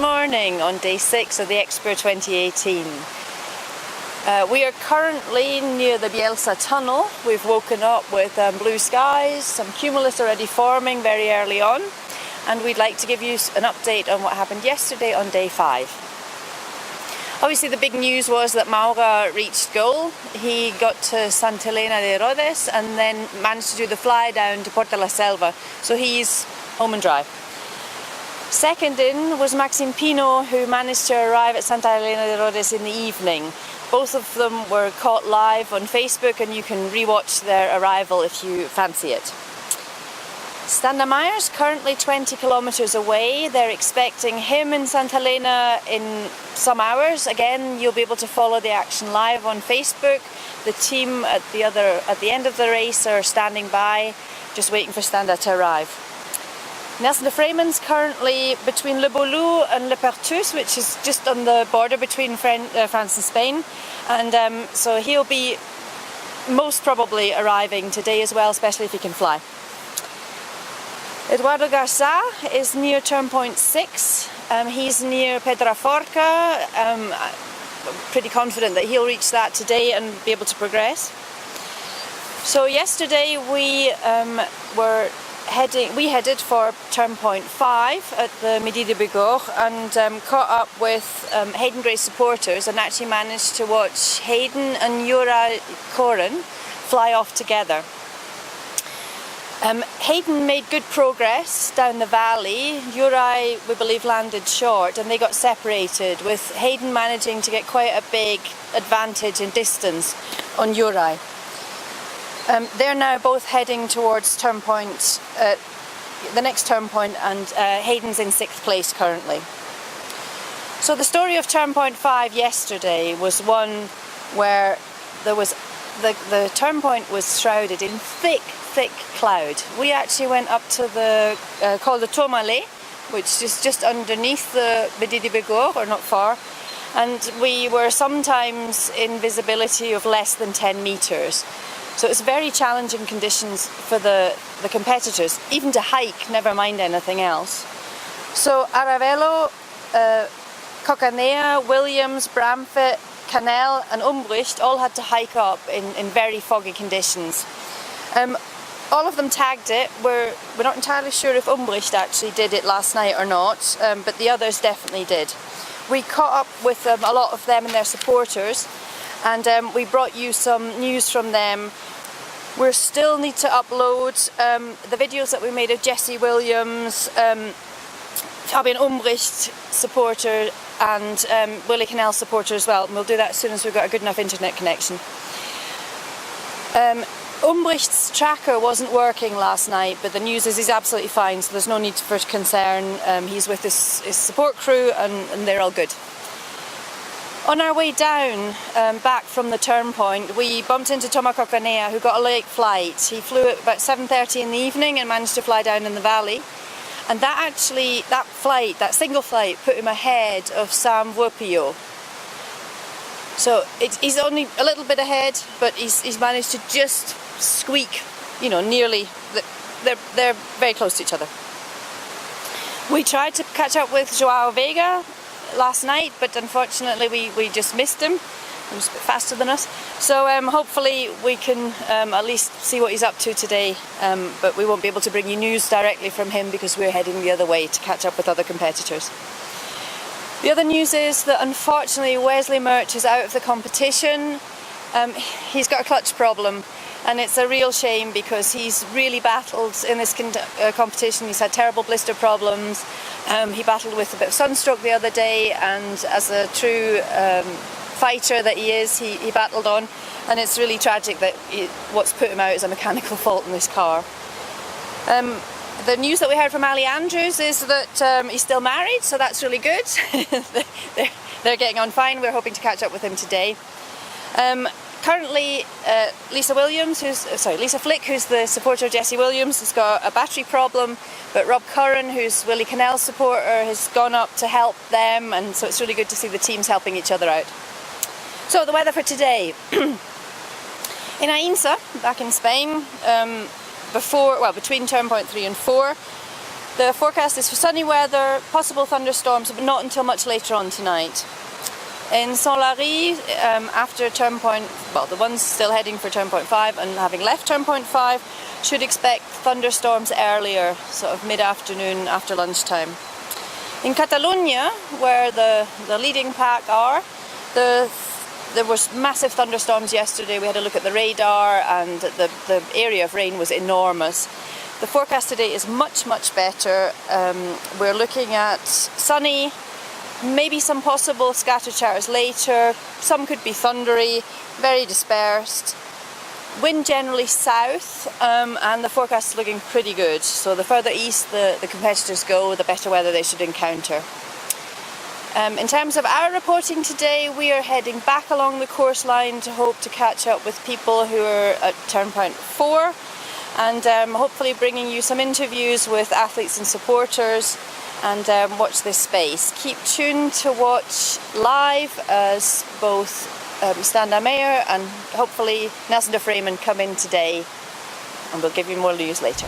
morning on day 6 of the X-Pyr 2018. We are currently near the Bielsa tunnel. We've woken up with blue skies, some cumulus already forming very early on, and we'd like to give you an update on what happened yesterday on day 5. Obviously the big news was that Maura reached goal. He got to Santa Elena de Rhodes and then managed to do the fly down to Porta la Selva, so he's home and dry. Second in was Maxime Pinault, who managed to arrive at Santa Elena de Rhodes in the evening. Both of them were caught live on Facebook, and you can rewatch their arrival if you fancy it. Standa Meyer's currently 20 kilometers away. They're expecting him in Santa Elena in some hours. Again, you'll be able to follow the action live on Facebook. The team at the end of the race are standing by, just waiting for Standa to arrive. Nelson de Vreeman's currently between Le Boulou and Le Pertus, which is just on the border between France and Spain, and so he'll be most probably arriving today as well, especially if he can fly. Eduardo Garza is near turn point 6. He's near Pedraforca. Pretty confident that he'll reach that today and be able to progress. So yesterday we headed for turn point 5 at the Midi de Bigorre and caught up with Hayden Gray's supporters and actually managed to watch Hayden and Jura Koren fly off together. Hayden made good progress down the valley. Jura, we believe, landed short and they got separated, with Hayden managing to get quite a big advantage in distance on Jura. They're now both heading towards turn point, the next turn point, and Hayden's in 6th place currently. So the story of turn point 5 yesterday was one where there was the turn point was shrouded in thick cloud. We actually went up to the called the Tourmalet, which is just underneath the Midi de Bigorre, or not far, and we were sometimes in visibility of less than 10 meters. So it's very challenging conditions for the competitors, even to hike, never mind anything else. So Aravello, Cocanea, Williams, Bramfit, Canel and Umbricht all had to hike up in very foggy conditions. All of them tagged it. We're not entirely sure if Umbricht actually did it last night or not, but the others definitely did. We caught up with a lot of them and their supporters, and we brought you some news from them. We still need to upload the videos that we made of Jesse Williams, Fabian Umbricht supporter, and Willie Canel supporter as well. And we'll do that as soon as we've got a good enough internet connection. Umbricht's tracker wasn't working last night, but the news is he's absolutely fine, so there's no need for concern. He's with his support crew and they're all good. On our way down, back from the turn point, we bumped into Thomas Cocanea, who got a late flight. He flew at about 7:30 in the evening and managed to fly down in the valley. And that single flight, put him ahead of Sam Wupio. So he's only a little bit ahead, but he's managed to just squeak, nearly. They're very close to each other. We tried to catch up with Joao Vega last night, but unfortunately we just missed him. He was a bit faster than us. So hopefully we can at least see what he's up to today, but we won't be able to bring you news directly from him because we're heading the other way to catch up with other competitors. The other news is that unfortunately Wesley Murch is out of the competition. He's got a clutch problem, and it's a real shame because he's really battled in this competition. He's had terrible blister problems. He battled with a bit of sunstroke the other day, and as a true fighter that he is, he battled on, and it's really tragic that what's put him out is a mechanical fault in this car. The news that we heard from Ali Andrews is that he's still married, so that's really good. They're getting on fine. We're hoping to catch up with him today. Currently, Lisa Flick, who's the supporter of Jesse Williams, has got a battery problem, but Rob Curran, who's Willie Canel's supporter, has gone up to help them, and so it's really good to see the teams helping each other out. So the weather for today. In Aínsa, back in Spain, between turn point 3 and 4, The forecast is for sunny weather, possible thunderstorms, but not until much later on tonight. In Saint-Lary, after turn point, well, the ones still heading for turn point 5 and having left turn point 5, should expect thunderstorms earlier, sort of mid-afternoon after lunchtime. In Catalonia, where the leading pack are, there was massive thunderstorms yesterday. We had a look at the radar and the area of rain was enormous. The forecast today is much, much better. We're looking at sunny, maybe some possible scattered showers later. Some could be thundery, very dispersed. Wind generally south, and the forecast is looking pretty good. So the further east the competitors go, the better weather they should encounter. In terms of our reporting today, we are heading back along the course line to hope to catch up with people who are at turn point 4. And hopefully bringing you some interviews with athletes and supporters, and watch this space. Keep tuned to watch live as both Standa Meyer and hopefully Nelson de Vreeman come in today, and we'll give you more news later.